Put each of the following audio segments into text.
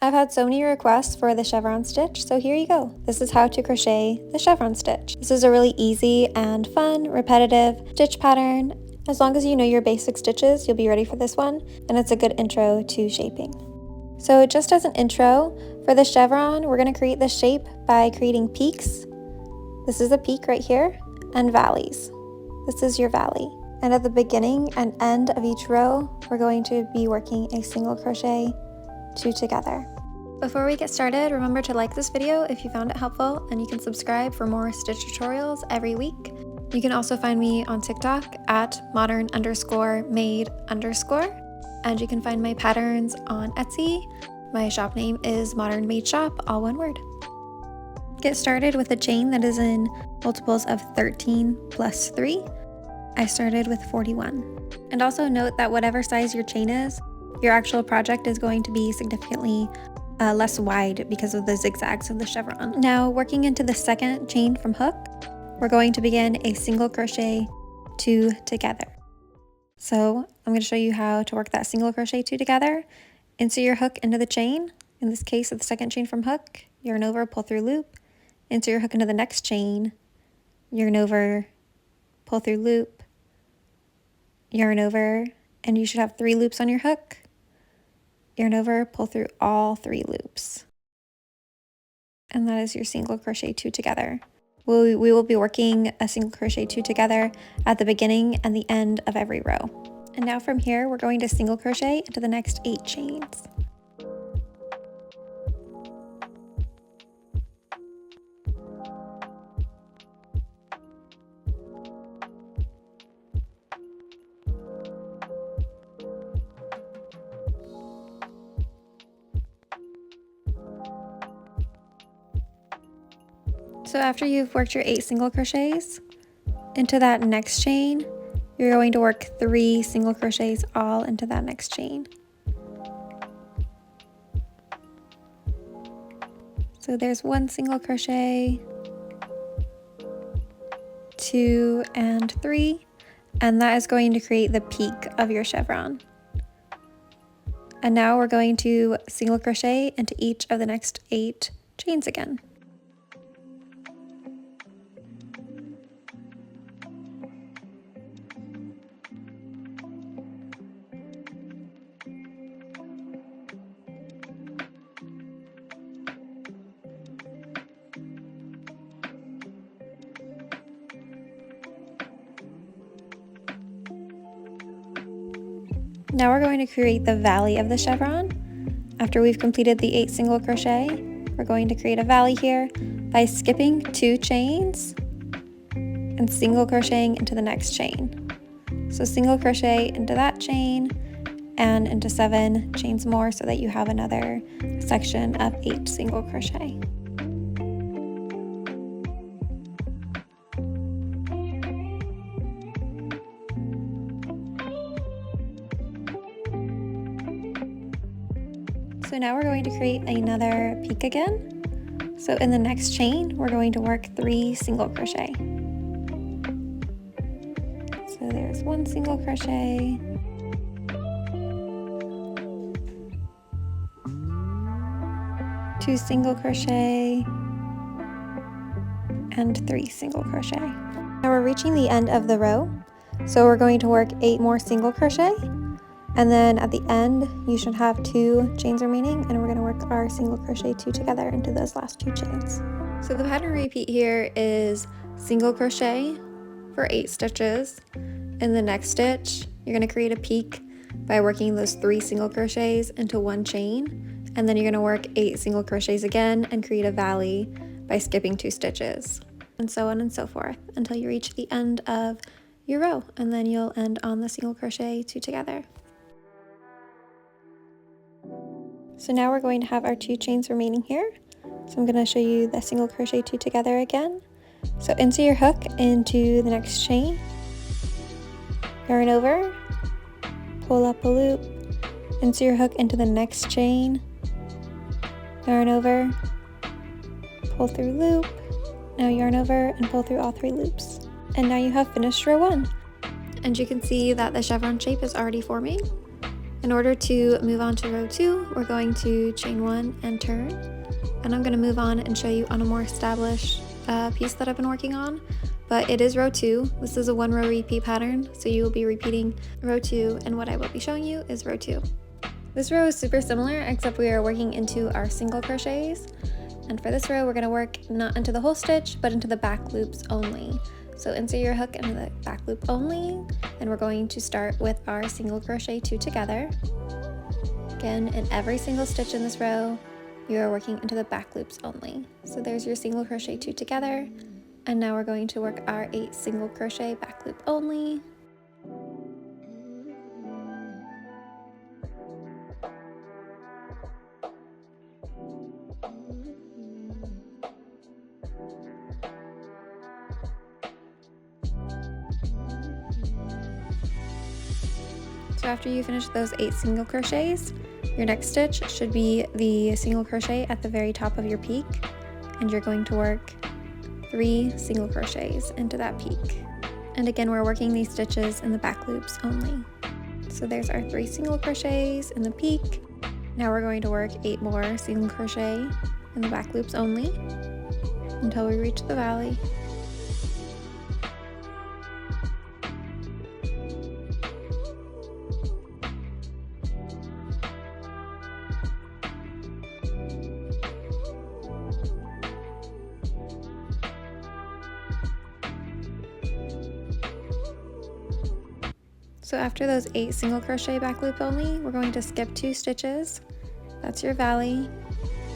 I've had so many requests for the chevron stitch, so here you go. This is how to crochet the chevron stitch. This is a really easy and fun, repetitive stitch pattern. As long as you know your basic stitches, you'll be ready for this one, and it's a good intro to shaping. So just as an intro, for the chevron, we're going to create the shape by creating peaks. This is a peak right here, and valleys. This is your valley. And at the beginning and end of each row, we're going to be working a single crochet, 2 together. Before we get started, remember to like this video if you found it helpful, and you can subscribe for more stitch tutorials every week. You can also find me on TikTok at modern_made_, and you can find my patterns on Etsy. My shop name is Modern Made Shop, all one word. Get started with a chain that is in multiples of 13 plus 3. I started with 41. And also note that whatever size your chain is, your actual project is going to be significantly less wide because of the zigzags of the chevron. Now, working into the second chain from hook, we're going to begin a single crochet 2 together. So I'm going to show you how to work that single crochet 2 together. Insert your hook into the chain. In this case, the second chain from hook, yarn over, pull through loop. Insert your hook into the next chain, yarn over, pull through loop, yarn over, and you should have 3 loops on your hook. Yarn over, pull through all 3 loops. And that is your single crochet 2 together. We will be working a single crochet 2 together at the beginning and the end of every row. And now from here, we're going to single crochet into the next 8 chains. So after you've worked your 8 single crochets, into that next chain, you're going to work 3 single crochets all into that next chain. So there's 1 single crochet, 2 and 3, and that is going to create the peak of your chevron. And now we're going to single crochet into each of the next 8 chains again. Now we're going to create the valley of the chevron. After we've completed the 8 single crochet, we're going to create a valley here by skipping 2 chains and single crocheting into the next chain. So single crochet into that chain and into 7 chains more so that you have another section of 8 single crochet. So now we're going to create another peak again. So in the next chain, we're going to work 3 single crochet. So there's 1 single crochet, 2 single crochet, and 3 single crochet. Now we're reaching the end of the row. So we're going to work 8 more single crochet. And then at the end, you should have 2 chains remaining, and we're going to work our single crochet 2 together into those last 2 chains. So the pattern repeat here is single crochet for 8 stitches. In the next stitch, you're going to create a peak by working those 3 single crochets into 1 chain, and then you're going to work 8 single crochets again and create a valley by skipping 2 stitches, and so on and so forth until you reach the end of your row, and then you'll end on the single crochet 2 together. So now we're going to have our 2 chains remaining here. So I'm going to show you the single crochet 2 together again. So insert your hook into the next chain, yarn over, pull up a loop, insert your hook into the next chain, yarn over, pull through loop, now yarn over and pull through all 3 loops. And now you have finished row 1. And you can see that the chevron shape is already forming. In order to move on to row 2, we're going to chain 1 and turn. And I'm going to move on and show you on a more established piece that I've been working on. But it is row 2. This is a 1 row repeat pattern, so you will be repeating row 2, and what I will be showing you is row 2. This row is super similar, except we are working into our single crochets. And for this row, we're going to work not into the whole stitch, but into the back loops only. So insert your hook into the back loop only, and we're going to start with our single crochet 2 together. Again, in every single stitch in this row, you are working into the back loops only. So there's your single crochet 2 together, and now we're going to work our 8 single crochet back loop only. So after you finish those 8 single crochets, your next stitch should be the single crochet at the very top of your peak, and you're going to work 3 single crochets into that peak. And again, we're working these stitches in the back loops only. So there's our 3 single crochets in the peak. Now we're going to work 8 more single crochet in the back loops only until we reach the valley. So after those 8 single crochet back loop only, we're going to skip 2 stitches. That's your valley.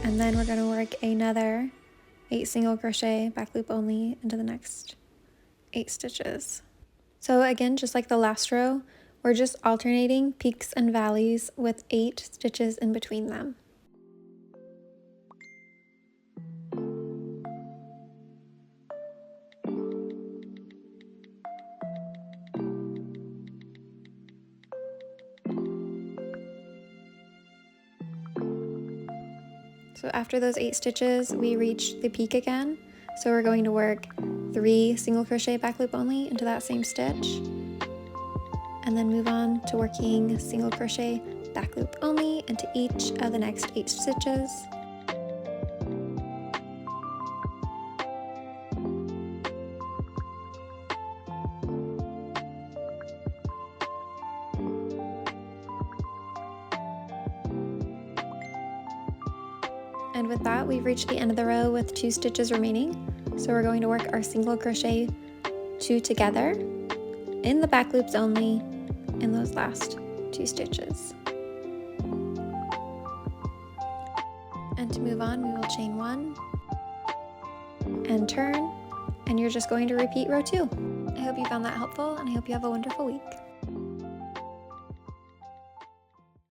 And then we're going to work another 8 single crochet back loop only into the next 8 stitches. So again, just like the last row, we're just alternating peaks and valleys with 8 stitches in between them. So after those 8 stitches, we reach the peak again. So we're going to work 3 single crochet back loop only into that same stitch, and then move on to working single crochet back loop only into each of the next 8 stitches. And with that, we've reached the end of the row with 2 stitches remaining. So we're going to work our single crochet 2 together in the back loops only in those last 2 stitches. And to move on, we will chain 1 and turn, and you're just going to repeat row 2. I hope you found that helpful, and I hope you have a wonderful week.